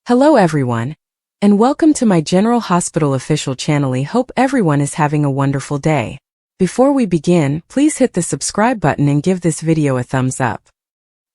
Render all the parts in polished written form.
Hello everyone, and welcome to my General Hospital official channel. I hope everyone is having a wonderful day. Before we begin, please hit the subscribe button and give this video a thumbs up.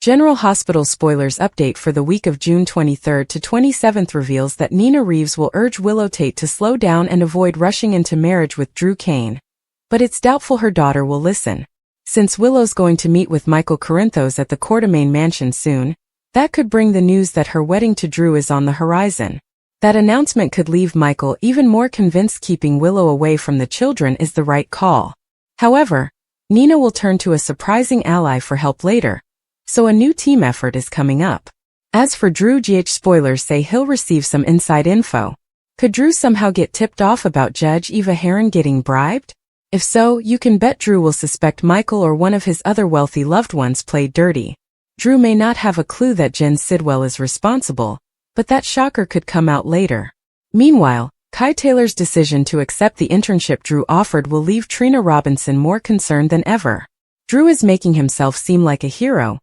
General Hospital spoilers update for the week of June 23rd to 27th reveals that Nina Reeves will urge Willow Tate to slow down and avoid rushing into marriage with Drew Kane. But it's doubtful her daughter will listen. Since Willow's going to meet with Michael Corinthos at the Quartermaine mansion soon, that could bring the news that her wedding to Drew is on the horizon. That announcement could leave Michael even more convinced keeping Willow away from the children is the right call. However, Nina will turn to a surprising ally for help later, so a new team effort is coming up. As for Drew, spoilers say he'll receive some inside info. Could Drew somehow get tipped off about Judge Eva Heron getting bribed? If so, you can bet Drew will suspect Michael or one of his other wealthy loved ones played dirty. Drew may not have a clue that Jen Sidwell is responsible, but that shocker could come out later. Meanwhile, Kai Taylor's decision to accept the internship Drew offered will leave Trina Robinson more concerned than ever. Drew is making himself seem like a hero,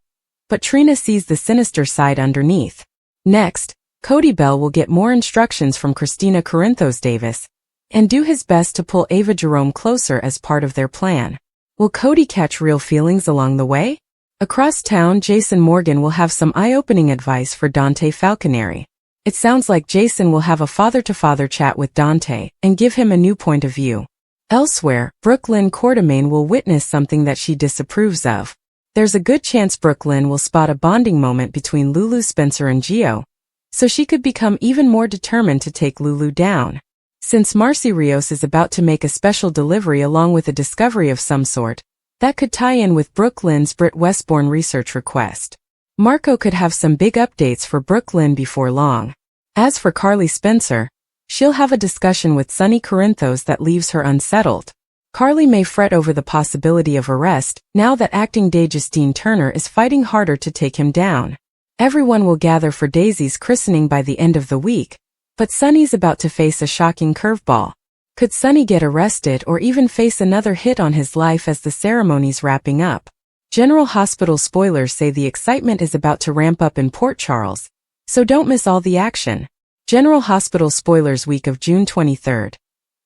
but Trina sees the sinister side underneath. Next, Cody Bell will get more instructions from Christina Corinthos Davis and do his best to pull Ava Jerome closer as part of their plan. Will Cody catch real feelings along the way? Across town, Jason Morgan will have some eye-opening advice for Dante Falconeri. It sounds like Jason will have a father-to-father chat with Dante and give him a new point of view. Elsewhere, Brooklyn Quartermaine will witness something that she disapproves of. There's a good chance Brooklyn will spot a bonding moment between Lulu Spencer and Gio, so she could become even more determined to take Lulu down. Since Marcy Rios is about to make a special delivery along with a discovery of some sort, that could tie in with Brooklyn's Britt Westbourne research request. Marco could have some big updates for Brooklyn before long. As for Carly Spencer, she'll have a discussion with Sonny Corinthos that leaves her unsettled. Carly may fret over the possibility of arrest now that acting Justine Turner is fighting harder to take him down. Everyone will gather for Daisy's christening by the end of the week, but Sonny's about to face a shocking curveball. Could Sonny get arrested or even face another hit on his life as the ceremony's wrapping up? General Hospital spoilers say the excitement is about to ramp up in Port Charles, so don't miss all the action. General Hospital spoilers week of June 23rd.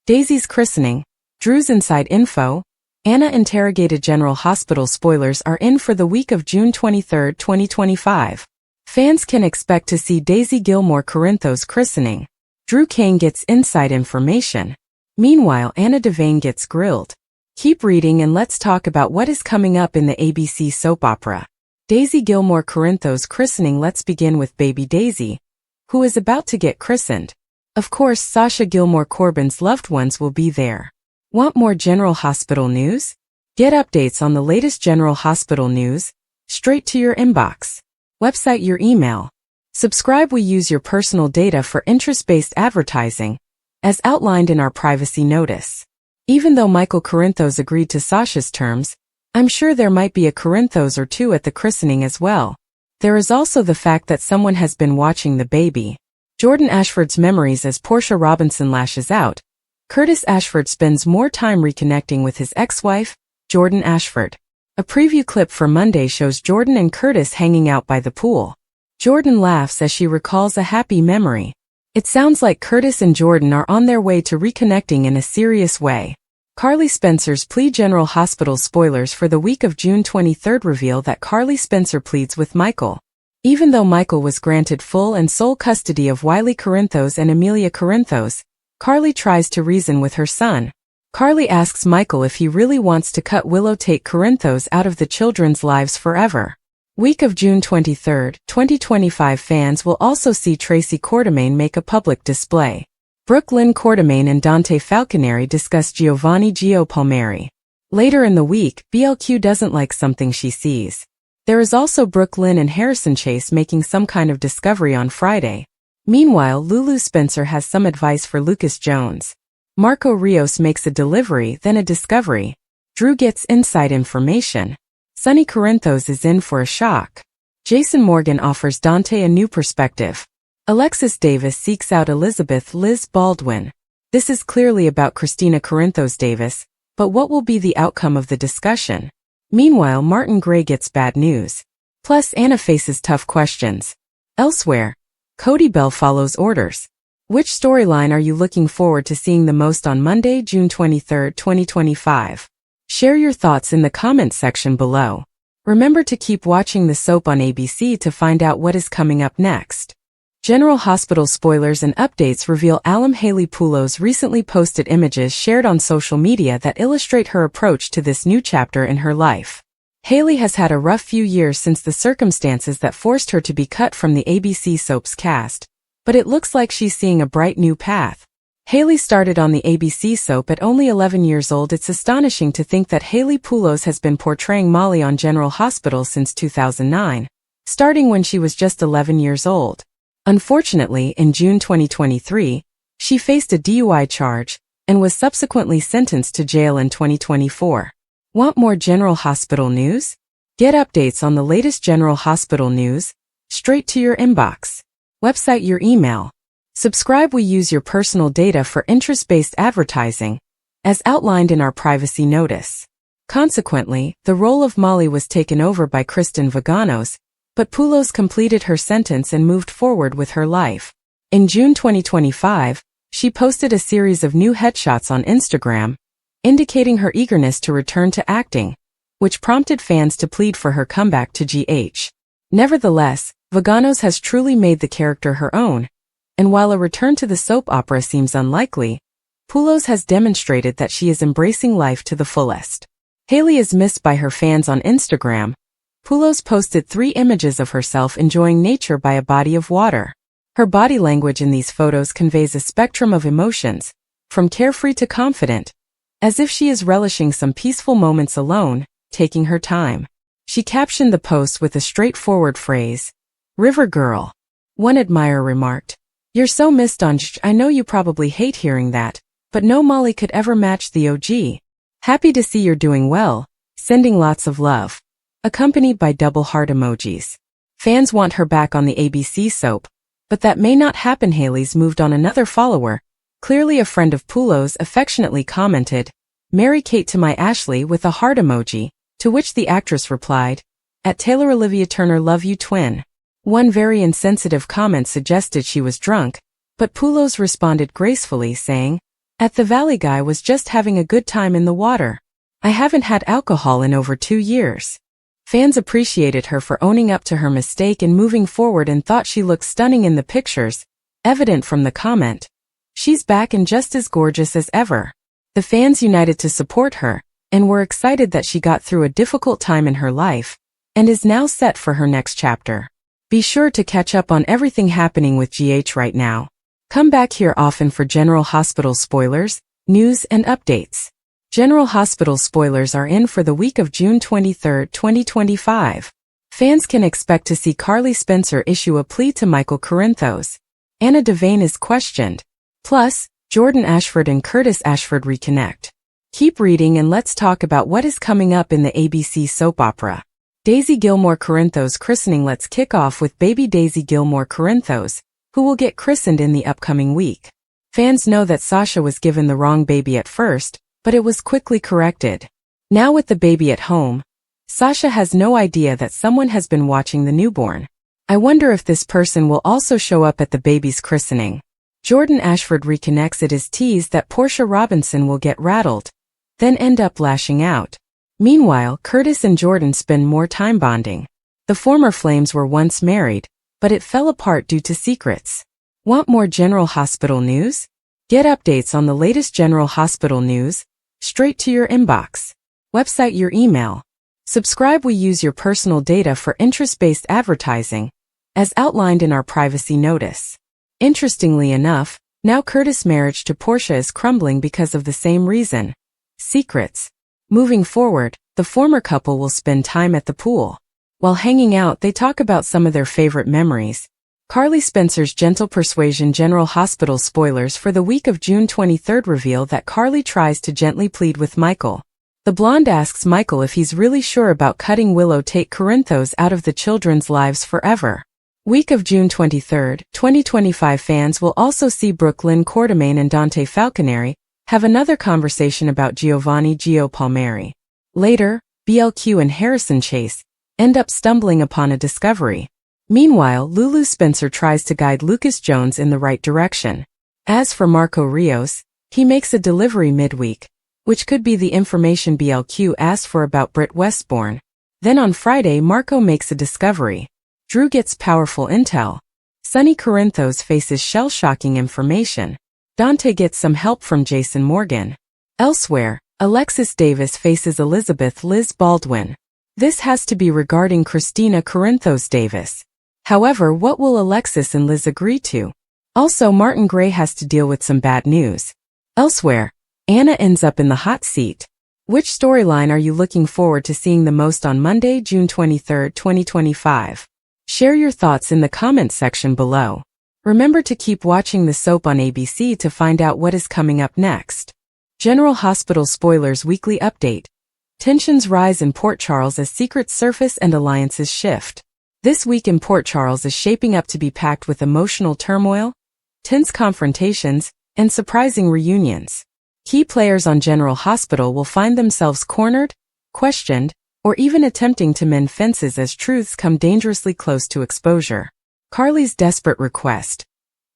Daisy's christening, Drew's inside info, Anna interrogated. General Hospital spoilers are in for the week of June 23, 2025. Fans can expect to see Daisy Gilmore Corinthos christening. Drew Kane gets inside information. Meanwhile, Anna Devane gets grilled. Keep reading and let's talk about what is coming up in the ABC soap opera. Daisy Gilmore Corinthos christening. Let's begin with baby Daisy, who is about to get christened. Of course, Sasha Gilmore Corbin's loved ones will be there. Want more General Hospital news? Get updates on the latest General Hospital news straight to your inbox. Website your email. Subscribe. We use your personal data for interest-based advertising, as outlined in our privacy notice. Even though Michael Corinthos agreed to Sasha's terms, I'm sure there might be a Corinthos or two at the christening as well. There is also the fact that someone has been watching the baby. Jordan Ashford's memories. As Portia Robinson lashes out, Curtis Ashford spends more time reconnecting with his ex-wife, Jordan Ashford. A preview clip for Monday shows Jordan and Curtis hanging out by the pool. Jordan laughs as she recalls a happy memory. It sounds like Curtis and Jordan are on their way to reconnecting in a serious way. Carly Spencer's plea. General Hospital spoilers for the week of June 23rd reveal that Carly Spencer pleads with Michael. Even though Michael was granted full and sole custody of Wiley Corinthos and Amelia Corinthos, Carly tries to reason with her son. Carly asks Michael if he really wants to cut Willow Tate Corinthos out of the children's lives forever. Week of June 23, 2025. Fans will also see Tracy Quartermaine make a public display. Brooklyn Quartermaine and Dante Falconeri discuss Giovanni Gio Palmieri. Later in the week, BLQ doesn't like something she sees. There is also Brooklyn and Harrison Chase making some kind of discovery on Friday. Meanwhile, Lulu Spencer has some advice for Lucas Jones. Marco Rios makes a delivery, then a discovery. Drew gets inside information. Sonny Corinthos is in for a shock. Jason Morgan offers Dante a new perspective. Alexis Davis seeks out Elizabeth Liz Baldwin. This is clearly about Christina Corinthos Davis, but what will be the outcome of the discussion? Meanwhile, Martin Gray gets bad news. Plus, Anna faces tough questions. Elsewhere, Cody Bell follows orders. Which storyline are you looking forward to seeing the most on Monday, June 23, 2025? Share your thoughts in the comments section below. Remember to keep watching the soap on ABC to find out what is coming up next. General Hospital spoilers and updates reveal alum Haley Poulos recently posted images shared on social media that illustrate her approach to this new chapter in her life. Haley has had a rough few years since the circumstances that forced her to be cut from the ABC soap's cast, but it looks like she's seeing a bright new path. Haley started on the ABC soap at only 11 years old. It's astonishing to think that Haley Poulos has been portraying Molly on General Hospital since 2009, starting when she was just 11 years old. Unfortunately, in June 2023, she faced a DUI charge and was subsequently sentenced to jail in 2024. Want more General Hospital news? Get updates on the latest General Hospital news straight to your inbox. Website your email. Subscribe. We use your personal data for interest-based advertising, as outlined in our privacy notice. Consequently, the role of Molly was taken over by Kristen Vaganos, but Poulos completed her sentence and moved forward with her life. In June 2025, she posted a series of new headshots on Instagram, indicating her eagerness to return to acting, which prompted fans to plead for her comeback to GH. Nevertheless, Vaganos has truly made the character her own, and while a return to the soap opera seems unlikely, Poulos has demonstrated that she is embracing life to the fullest. Haley is missed by her fans on Instagram. Poulos posted 3 images of herself enjoying nature by a body of water. Her body language in these photos conveys a spectrum of emotions, from carefree to confident, as if she is relishing some peaceful moments alone, taking her time. She captioned the post with a straightforward phrase, "River Girl." One admirer remarked, "You're so missed on GH. I know you probably hate hearing that, but no Molly could ever match the OG. Happy to see you're doing well, sending lots of love," accompanied by double heart emojis. Fans want her back on the ABC soap, but that may not happen. Haley's moved on. Another follower, clearly a friend of Poulos, affectionately commented, "Mary Kate to my Ashley," with a heart emoji, to which the actress replied, "At Taylor Olivia Turner, love you twin." One very insensitive comment suggested she was drunk, but Poulos responded gracefully, saying, "At the Valley guy was just having a good time in the water. I haven't had alcohol in over 2 years." Fans appreciated her for owning up to her mistake and moving forward and thought she looked stunning in the pictures, evident from the comment, "She's back and just as gorgeous as ever." The fans united to support her, and were excited that she got through a difficult time in her life, and is now set for her next chapter. Be sure to catch up on everything happening with GH right now. Come back here often for General Hospital spoilers, news and updates. General Hospital spoilers are in for the week of June 23, 2025. Fans can expect to see Carly Spencer issue a plea to Michael Corinthos. Anna Devane is questioned. Plus, Jordan Ashford and Curtis Ashford reconnect. Keep reading and let's talk about what is coming up in the ABC soap opera. Daisy Gilmore Corinthos christening. Let's kick off with baby Daisy Gilmore Corinthos, who will get christened in the upcoming week. Fans know that Sasha was given the wrong baby at first, but it was quickly corrected. Now with the baby at home, Sasha has no idea that someone has been watching the newborn. I wonder if this person will also show up at the baby's christening. Jordan Ashford reconnects. It is teased that Portia Robinson will get rattled, then end up lashing out. Meanwhile, Curtis and Jordan spend more time bonding. The former flames were once married, but it fell apart due to secrets. Want more General Hospital news? Get updates on the latest General Hospital news straight to your inbox. Website your email. Subscribe. We use your personal data for interest-based advertising, as outlined in our privacy notice. Interestingly enough, now Curtis' marriage to Portia is crumbling because of the same reason: secrets. Moving forward, the former couple will spend time at the pool. While hanging out, they talk about some of their favorite memories. Carly Spencer's gentle persuasion. General Hospital spoilers for the week of June 23 reveal that Carly tries to gently plead with Michael. The blonde asks Michael if he's really sure about cutting Willow Tate Corinthos out of the children's lives forever. Week of June 23, 2025 fans will also see Brooke Lynn Quartermaine and Dante Falconeri have another conversation about Giovanni Gio Palmieri. Later, BLQ and Harrison Chase end up stumbling upon a discovery. Meanwhile, Lulu Spencer tries to guide Lucas Jones in the right direction. As for Marco Rios, he makes a delivery midweek, which could be the information BLQ asked for about Britt Westbourne. Then on Friday, Marco makes a discovery. Drew gets powerful intel. Sonny Corinthos faces shell-shocking information. Dante gets some help from Jason Morgan. Elsewhere, Alexis Davis faces Elizabeth Liz Baldwin. This has to be regarding Christina Corinthos Davis. However, what will Alexis and Liz agree to? Also, Martin Gray has to deal with some bad news. Elsewhere, Anna ends up in the hot seat. Which storyline are you looking forward to seeing the most on Monday, June 23, 2025? Share your thoughts in the comments section below. Remember to keep watching the soap on ABC to find out what is coming up next. General Hospital Spoilers Weekly Update. Tensions rise in Port Charles as secrets surface and alliances shift. This week in Port Charles is shaping up to be packed with emotional turmoil, tense confrontations, and surprising reunions. Key players on General Hospital will find themselves cornered, questioned, or even attempting to mend fences as truths come dangerously close to exposure. Carly's desperate request.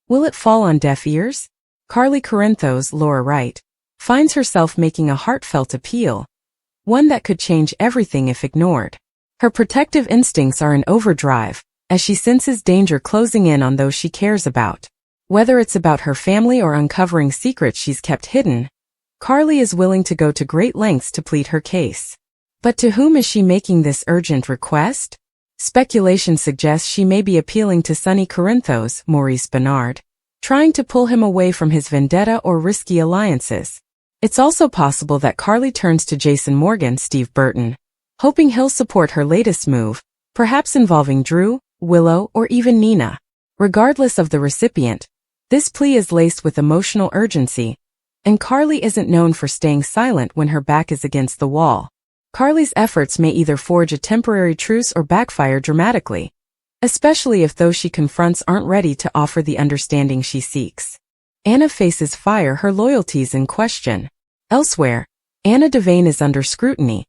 Will it fall on deaf ears? Carly Corinthos, Laura Wright, finds herself making a heartfelt appeal, one that could change everything if ignored. Her protective instincts are in overdrive, as she senses danger closing in on those she cares about. Whether it's about her family or uncovering secrets she's kept hidden, Carly is willing to go to great lengths to plead her case. But to whom is she making this urgent request? Speculation suggests she may be appealing to Sonny Corinthos, Maurice Bernard, trying to pull him away from his vendetta or risky alliances. It's also possible that Carly turns to Jason Morgan, Steve Burton, hoping he'll support her latest move, perhaps involving Drew, Willow, or even Nina. Regardless of the recipient, this plea is laced with emotional urgency, and Carly isn't known for staying silent when her back is against the wall. Carly's efforts may either forge a temporary truce or backfire dramatically, especially if those she confronts aren't ready to offer the understanding she seeks. Anna faces fire, her loyalties in question. Elsewhere, Anna Devane is under scrutiny,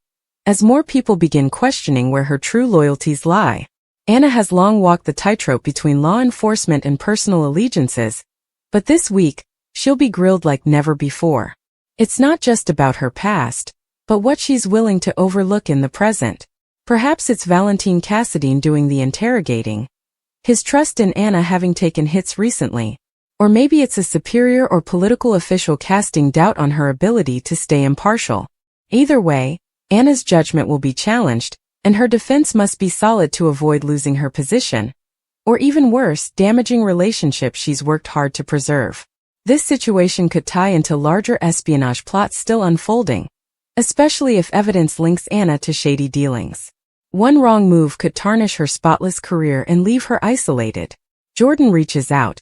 as more people begin questioning where her true loyalties lie. Anna has long walked the tightrope between law enforcement and personal allegiances, but this week, she'll be grilled like never before. It's not just about her past, but what she's willing to overlook in the present. Perhaps it's Valentine Cassadine doing the interrogating, his trust in Anna having taken hits recently. Or maybe it's a superior or political official casting doubt on her ability to stay impartial. Either way, Anna's judgment will be challenged, and her defense must be solid to avoid losing her position, or even worse, damaging relationships she's worked hard to preserve. This situation could tie into larger espionage plots still unfolding, especially if evidence links Anna to shady dealings. One wrong move could tarnish her spotless career and leave her isolated. Jordan reaches out.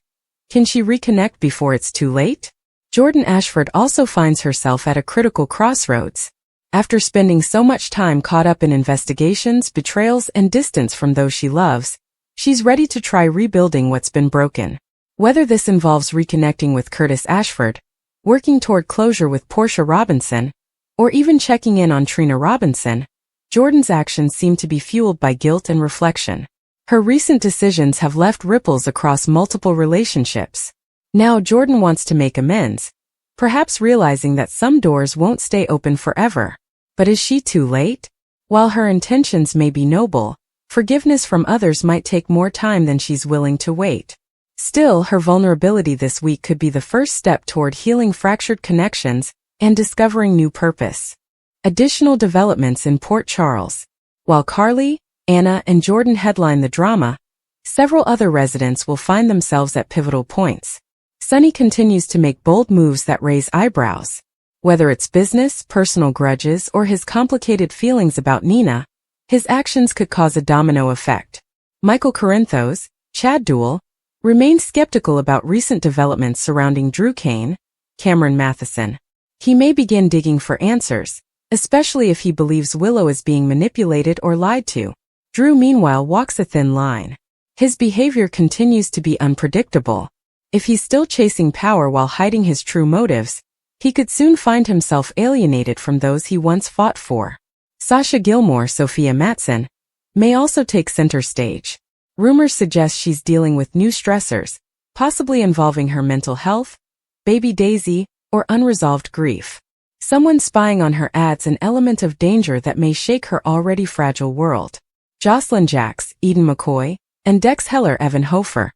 Can she reconnect before it's too late? Jordan Ashford also finds herself at a critical crossroads. After spending so much time caught up in investigations, betrayals, and distance from those she loves, she's ready to try rebuilding what's been broken. Whether this involves reconnecting with Curtis Ashford, working toward closure with Portia Robinson, or even checking in on Trina Robinson, Jordan's actions seem to be fueled by guilt and reflection. Her recent decisions have left ripples across multiple relationships. Now Jordan wants to make amends, perhaps realizing that some doors won't stay open forever. But is she too late? While her intentions may be noble, forgiveness from others might take more time than she's willing to wait. Still, her vulnerability this week could be the first step toward healing fractured connections and discovering new purpose. Additional developments in Port Charles. While Carly, Anna, and Jordan headline the drama, several other residents will find themselves at pivotal points. Sonny continues to make bold moves that raise eyebrows. Whether it's business, personal grudges, or his complicated feelings about Nina, his actions could cause a domino effect. Michael Corinthos, Chad Duell, remains skeptical about recent developments surrounding Drew Kane, Cameron Matheson. He may begin digging for answers, especially if he believes Willow is being manipulated or lied to. Drew meanwhile walks a thin line. His behavior continues to be unpredictable. If he's still chasing power while hiding his true motives, he could soon find himself alienated from those he once fought for. Sasha Gilmore, Sophia Matson, may also take center stage. Rumors suggest she's dealing with new stressors, possibly involving her mental health, baby Daisy, or unresolved grief. Someone spying on her adds an element of danger that may shake her already fragile world. Jocelyn Jacks, Eden McCoy, and Dex Heller Evan Hofer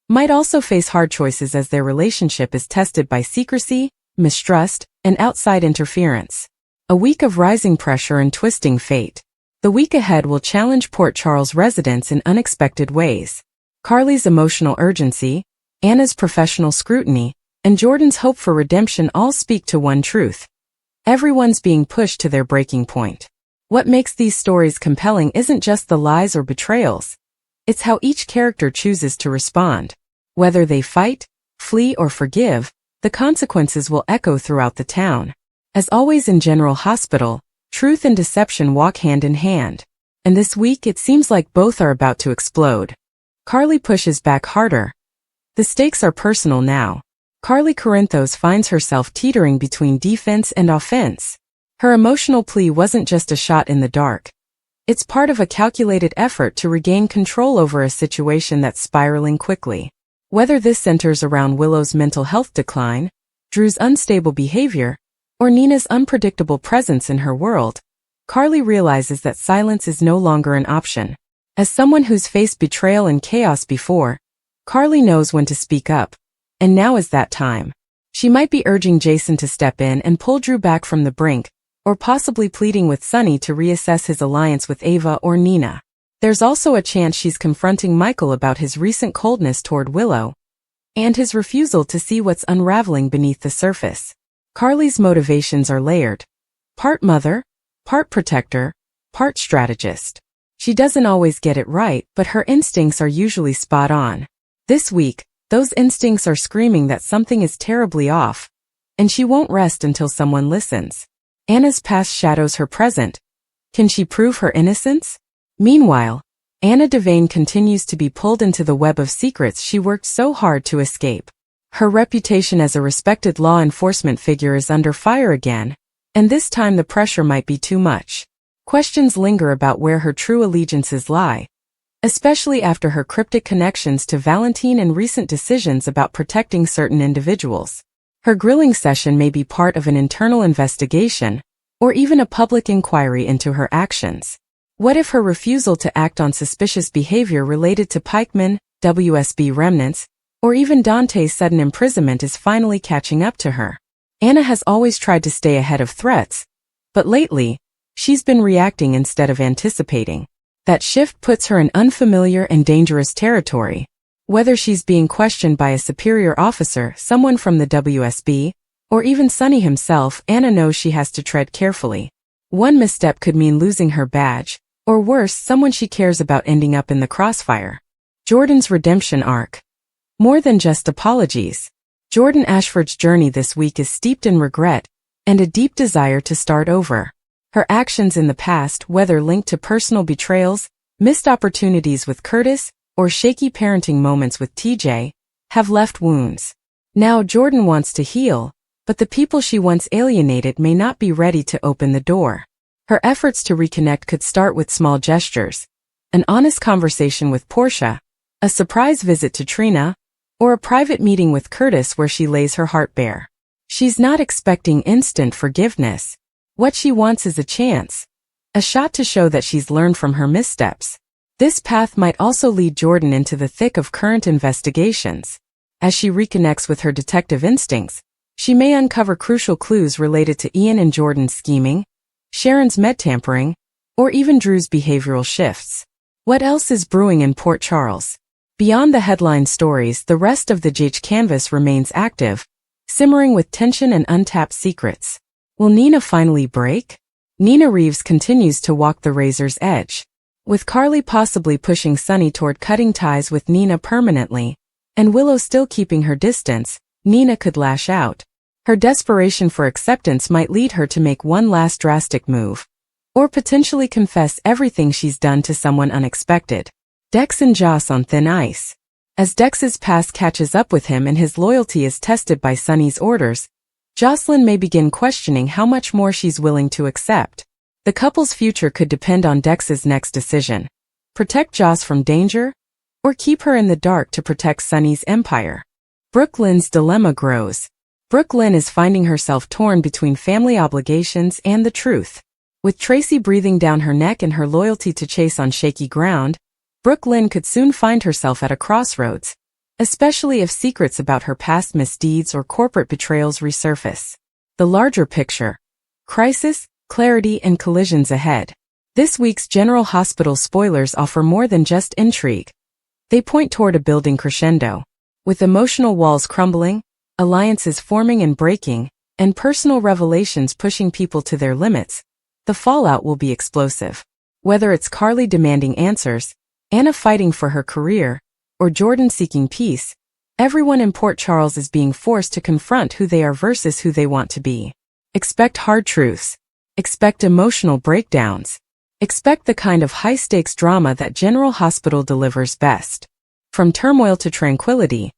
might also face hard choices as their relationship is tested by secrecy, mistrust, and outside interference. A week of rising pressure and twisting fate. The week ahead will challenge Port Charles residents in unexpected ways. Carly's emotional urgency, Anna's professional scrutiny, and Jordan's hope for redemption all speak to one truth. Everyone's being pushed to their breaking point. What makes these stories compelling isn't just the lies or betrayals. It's how each character chooses to respond. Whether they fight, flee, or forgive, the consequences will echo throughout the town. As always in General Hospital, truth and deception walk hand in hand. And this week it seems like both are about to explode. Carly pushes back harder. The stakes are personal now. Carly Corinthos finds herself teetering between defense and offense. Her emotional plea wasn't just a shot in the dark. It's part of a calculated effort to regain control over a situation that's spiraling quickly. Whether this centers around Willow's mental health decline, Drew's unstable behavior, or Nina's unpredictable presence in her world, Carly realizes that silence is no longer an option. As someone who's faced betrayal and chaos before, Carly knows when to speak up. And now is that time. She might be urging Jason to step in and pull Drew back from the brink, or possibly pleading with Sonny to reassess his alliance with Ava or Nina. There's also a chance she's confronting Michael about his recent coldness toward Willow, and his refusal to see what's unraveling beneath the surface. Carly's motivations are layered. Part mother, part protector, part strategist. She doesn't always get it right, but her instincts are usually spot on. This week, those instincts are screaming that something is terribly off, and she won't rest until someone listens. Anna's past shadows her present. Can she prove her innocence? Meanwhile, Anna Devane continues to be pulled into the web of secrets she worked so hard to escape. Her reputation as a respected law enforcement figure is under fire again, and this time the pressure might be too much. Questions linger about where her true allegiances lie, especially after her cryptic connections to Valentine and recent decisions about protecting certain individuals. Her grilling session may be part of an internal investigation, or even a public inquiry into her actions. What if her refusal to act on suspicious behavior related to pikemen, WSB remnants, or even Dante's sudden imprisonment is finally catching up to her? Anna has always tried to stay ahead of threats, but lately, she's been reacting instead of anticipating. That shift puts her in unfamiliar and dangerous territory. Whether she's being questioned by a superior officer, someone from the WSB, or even Sonny himself, Anna knows she has to tread carefully. One misstep could mean losing her badge, or worse, someone she cares about ending up in the crossfire. Jordan's redemption arc. More than just apologies. Jordan Ashford's journey this week is steeped in regret and a deep desire to start over. Her actions in the past, whether linked to personal betrayals, missed opportunities with Curtis, or shaky parenting moments with TJ, have left wounds. Now Jordan wants to heal, but the people she once alienated may not be ready to open the door. Her efforts to reconnect could start with small gestures, an honest conversation with Portia, a surprise visit to Trina, or a private meeting with Curtis where she lays her heart bare. She's not expecting instant forgiveness. What she wants is a chance, a shot to show that she's learned from her missteps. This path might also lead Jordan into the thick of current investigations. As she reconnects with her detective instincts, she may uncover crucial clues related to Ian and Jordan's scheming, Sharon's med tampering, or even Drew's behavioral shifts. What else is brewing in Port Charles? Beyond the headline stories, the rest of the JH canvas remains active, simmering with tension and untapped secrets. Will Nina finally break? Nina Reeves continues to walk the razor's edge. With Carly possibly pushing Sonny toward cutting ties with Nina permanently, and Willow still keeping her distance, Nina could lash out. Her desperation for acceptance might lead her to make one last drastic move, or potentially confess everything she's done to someone unexpected. Dex and Joss on thin ice. As Dex's past catches up with him and his loyalty is tested by Sonny's orders, Jocelyn may begin questioning how much more she's willing to accept. The couple's future could depend on Dex's next decision. Protect Joss from danger, or keep her in the dark to protect Sonny's empire? Brooke Lynn's dilemma grows. Brooke Lynn is finding herself torn between family obligations and the truth. With Tracy breathing down her neck and her loyalty to Chase on shaky ground, Brooke Lynn could soon find herself at a crossroads, especially if secrets about her past misdeeds or corporate betrayals resurface. The larger picture: crisis, clarity, and collisions ahead. This week's General Hospital spoilers offer more than just intrigue. They point toward a building crescendo. With emotional walls crumbling, alliances forming and breaking, and personal revelations pushing people to their limits, the fallout will be explosive. Whether it's Carly demanding answers, Anna fighting for her career, or Jordan seeking peace, everyone in Port Charles is being forced to confront who they are versus who they want to be. Expect hard truths. Expect emotional breakdowns. Expect the kind of high-stakes drama that General Hospital delivers best. From turmoil to tranquility,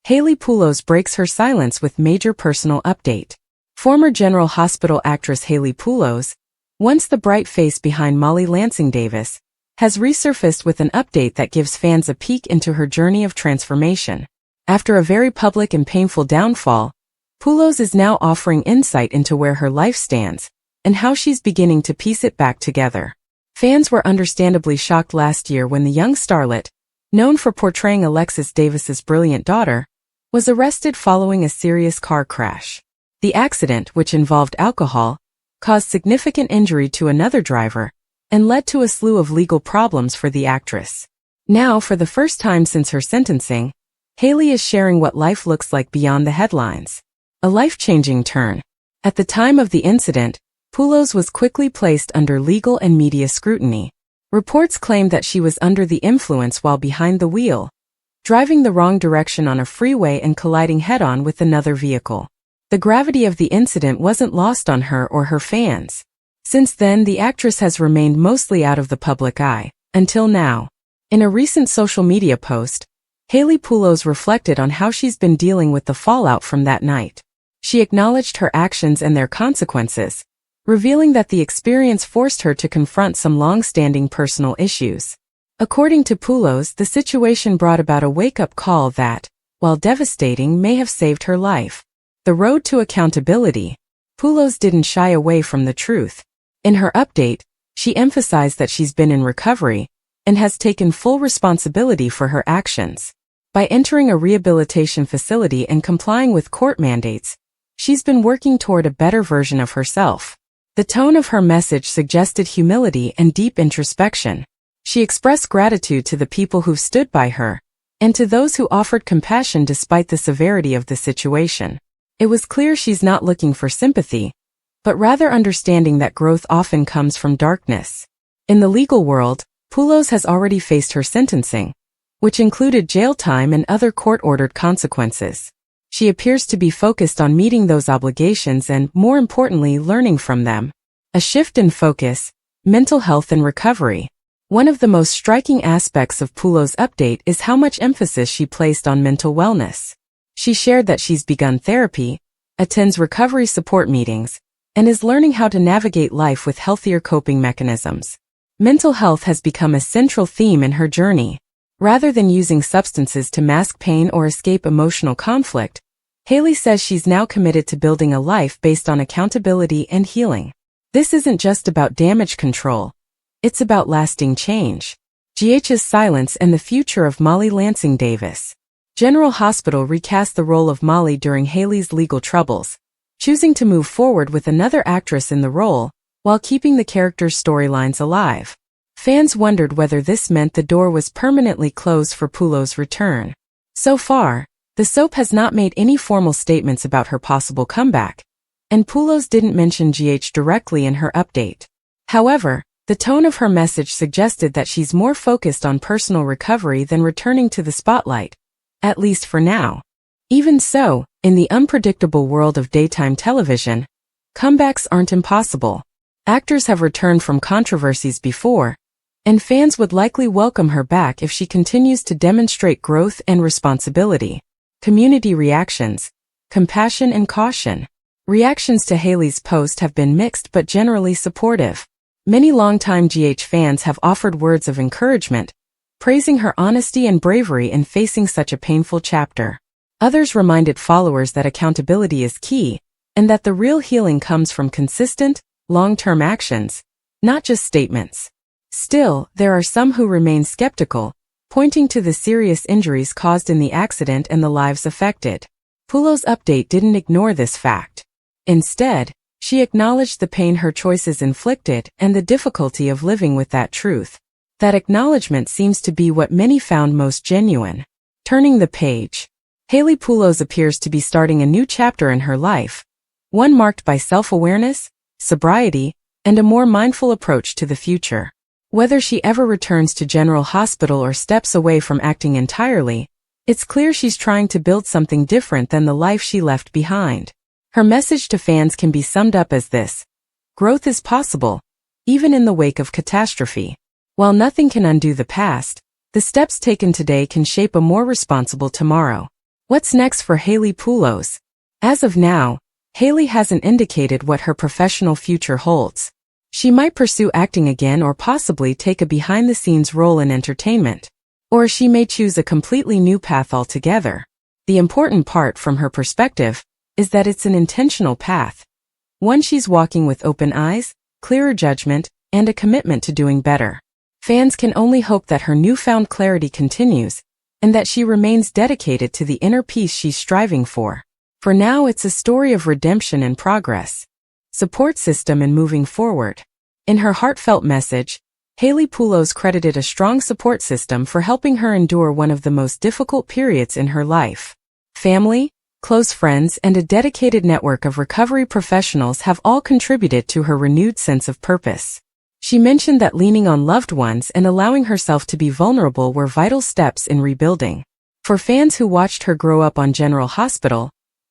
Hayley Poulos breaks her silence with major personal update. Former General Hospital actress Hayley Poulos, once the bright face behind Molly Lansing Davis, has resurfaced with an update that gives fans a peek into her journey of transformation. After a very public and painful downfall, Poulos is now offering insight into where her life stands and how she's beginning to piece it back together. Fans were understandably shocked last year when the young starlet, known for portraying Alexis Davis's brilliant daughter, was arrested following a serious car crash. The accident, which involved alcohol, caused significant injury to another driver and led to a slew of legal problems for the actress. Now, for the first time since her sentencing, Hayley is sharing what life looks like beyond the headlines. A life-changing turn. At the time of the incident, Poulos was quickly placed under legal and media scrutiny. Reports claimed that she was under the influence while behind the wheel, driving the wrong direction on a freeway and colliding head-on with another vehicle. The gravity of the incident wasn't lost on her or her fans. Since then, the actress has remained mostly out of the public eye, until now. In a recent social media post, Hayley Poulos reflected on how she's been dealing with the fallout from that night. She acknowledged her actions and their consequences, revealing that the experience forced her to confront some long-standing personal issues. According to Poulos, the situation brought about a wake-up call that, while devastating, may have saved her life. The road to accountability. Poulos didn't shy away from the truth. In her update, she emphasized that she's been in recovery and has taken full responsibility for her actions. By entering a rehabilitation facility and complying with court mandates, she's been working toward a better version of herself. The tone of her message suggested humility and deep introspection. She expressed gratitude to the people who've stood by her, and to those who offered compassion despite the severity of the situation. It was clear she's not looking for sympathy, but rather understanding that growth often comes from darkness. In the legal world, Poulos has already faced her sentencing, which included jail time and other court-ordered consequences. She appears to be focused on meeting those obligations and, more importantly, learning from them. A shift in focus: mental health and recovery. One of the most striking aspects of Poulos' update is how much emphasis she placed on mental wellness. She shared that she's begun therapy, attends recovery support meetings, and is learning how to navigate life with healthier coping mechanisms. Mental health has become a central theme in her journey. Rather than using substances to mask pain or escape emotional conflict, Hayley says she's now committed to building a life based on accountability and healing. This isn't just about damage control. It's about lasting change. GH's silence and the future of Molly Lansing Davis. General Hospital recast the role of Molly during Hayley's legal troubles, choosing to move forward with another actress in the role, while keeping the character's storylines alive. Fans wondered whether this meant the door was permanently closed for Poulos' return. So far, the soap has not made any formal statements about her possible comeback, and Poulos didn't mention GH directly in her update. However, the tone of her message suggested that she's more focused on personal recovery than returning to the spotlight, at least for now. Even so, in the unpredictable world of daytime television, comebacks aren't impossible. Actors have returned from controversies before, and fans would likely welcome her back if she continues to demonstrate growth and responsibility. Community reactions: compassion and caution. Reactions to Hayley's post have been mixed but generally supportive. Many longtime GH fans have offered words of encouragement, praising her honesty and bravery in facing such a painful chapter. Others reminded followers that accountability is key, and that the real healing comes from consistent, long-term actions, not just statements. Still, there are some who remain skeptical, pointing to the serious injuries caused in the accident and the lives affected. Pulo's update didn't ignore this fact. Instead, she acknowledged the pain her choices inflicted and the difficulty of living with that truth. That acknowledgement seems to be what many found most genuine. Turning the page, Hailey Pulos appears to be starting a new chapter in her life, one marked by self-awareness, sobriety, and a more mindful approach to the future. Whether she ever returns to General Hospital or steps away from acting entirely, it's clear she's trying to build something different than the life she left behind. Her message to fans can be summed up as this: growth is possible, even in the wake of catastrophe. While nothing can undo the past, the steps taken today can shape a more responsible tomorrow. What's next for Hailey Pulos? As of now, Hailey hasn't indicated what her professional future holds. She might pursue acting again or possibly take a behind-the-scenes role in entertainment. Or she may choose a completely new path altogether. The important part from her perspective is that it's an intentional path. One she's walking with open eyes, clearer judgment, and a commitment to doing better. Fans can only hope that her newfound clarity continues, and that she remains dedicated to the inner peace she's striving for. For now, it's a story of redemption and progress. Support system and moving forward. In her heartfelt message, Hailey Pulos credited a strong support system for helping her endure one of the most difficult periods in her life. Family, close friends, and a dedicated network of recovery professionals have all contributed to her renewed sense of purpose. She mentioned that leaning on loved ones and allowing herself to be vulnerable were vital steps in rebuilding. For fans who watched her grow up on General Hospital,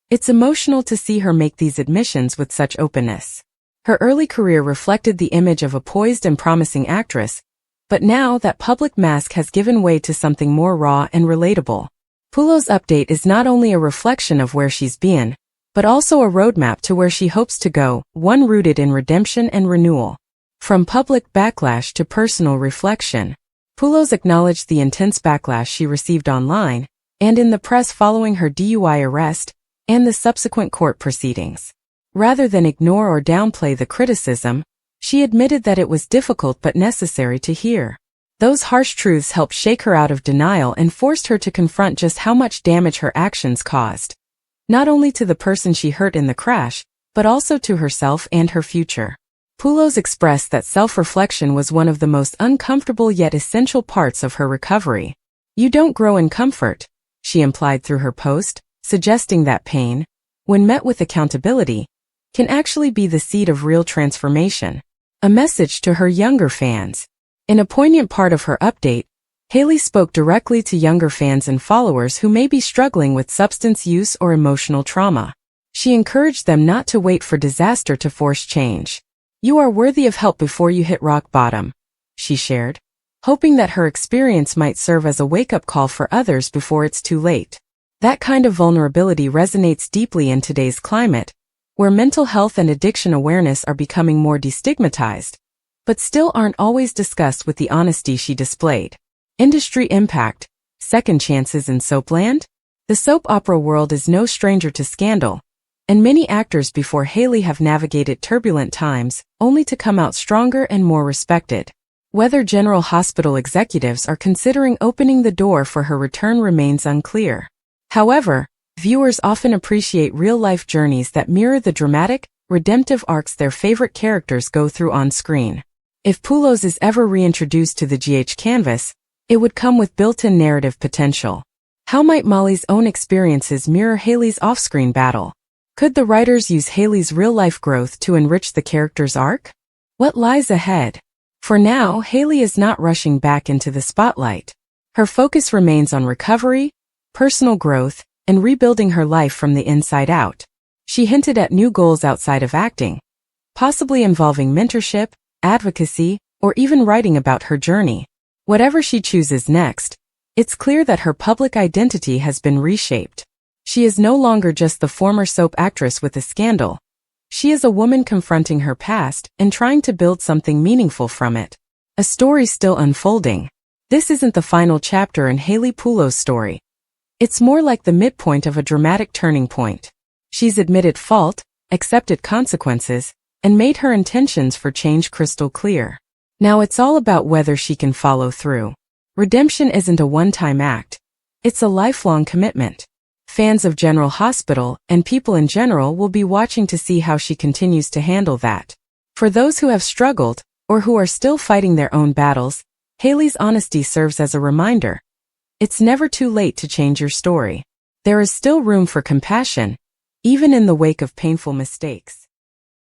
it's emotional to see her make these admissions with such openness. Her early career reflected the image of a poised and promising actress, but now that public mask has given way to something more raw and relatable. Pulo's update is not only a reflection of where she's been, but also a roadmap to where she hopes to go, one rooted in redemption and renewal. From public backlash to personal reflection, Pulos acknowledged the intense backlash she received online and in the press following her DUI arrest and the subsequent court proceedings. Rather than ignore or downplay the criticism, she admitted that it was difficult but necessary to hear. Those harsh truths helped shake her out of denial and forced her to confront just how much damage her actions caused. Not only to the person she hurt in the crash, but also to herself and her future. Pulos expressed that self-reflection was one of the most uncomfortable yet essential parts of her recovery. You don't grow in comfort, she implied through her post, suggesting that pain, when met with accountability, can actually be the seed of real transformation. A message to her younger fans. In a poignant part of her update, Hailey spoke directly to younger fans and followers who may be struggling with substance use or emotional trauma. She encouraged them not to wait for disaster to force change. You are worthy of help before you hit rock bottom, she shared, hoping that her experience might serve as a wake-up call for others before it's too late. That kind of vulnerability resonates deeply in today's climate, where mental health and addiction awareness are becoming more destigmatized, but still aren't always discussed with the honesty she displayed. Industry impact, second chances in soapland? The soap opera world is no stranger to scandal, and many actors before Hailey have navigated turbulent times, only to come out stronger and more respected. Whether General Hospital executives are considering opening the door for her return remains unclear. However, viewers often appreciate real-life journeys that mirror the dramatic, redemptive arcs their favorite characters go through on screen. If Pulos is ever reintroduced to the GH canvas, it would come with built-in narrative potential. How might Molly's own experiences mirror Hailey's off-screen battle? Could the writers use Hailey's real-life growth to enrich the character's arc? What lies ahead? For now, Hailey is not rushing back into the spotlight. Her focus remains on recovery, personal growth, and rebuilding her life from the inside out. She hinted at new goals outside of acting, possibly involving mentorship, advocacy, or even writing about her journey. Whatever she chooses next, it's clear that her public identity has been reshaped. She is no longer just the former soap actress with a scandal. She is a woman confronting her past and trying to build something meaningful from it. A story still unfolding. This isn't the final chapter in Haley Pulo's story. It's more like the midpoint of a dramatic turning point. She's admitted fault, accepted consequences, and made her intentions for change crystal clear. Now it's all about whether she can follow through. Redemption isn't a one-time act. It's a lifelong commitment. Fans of General Hospital and people in general will be watching to see how she continues to handle that. For those who have struggled, or who are still fighting their own battles, Haley's honesty serves as a reminder. It's never too late to change your story. There is still room for compassion, even in the wake of painful mistakes.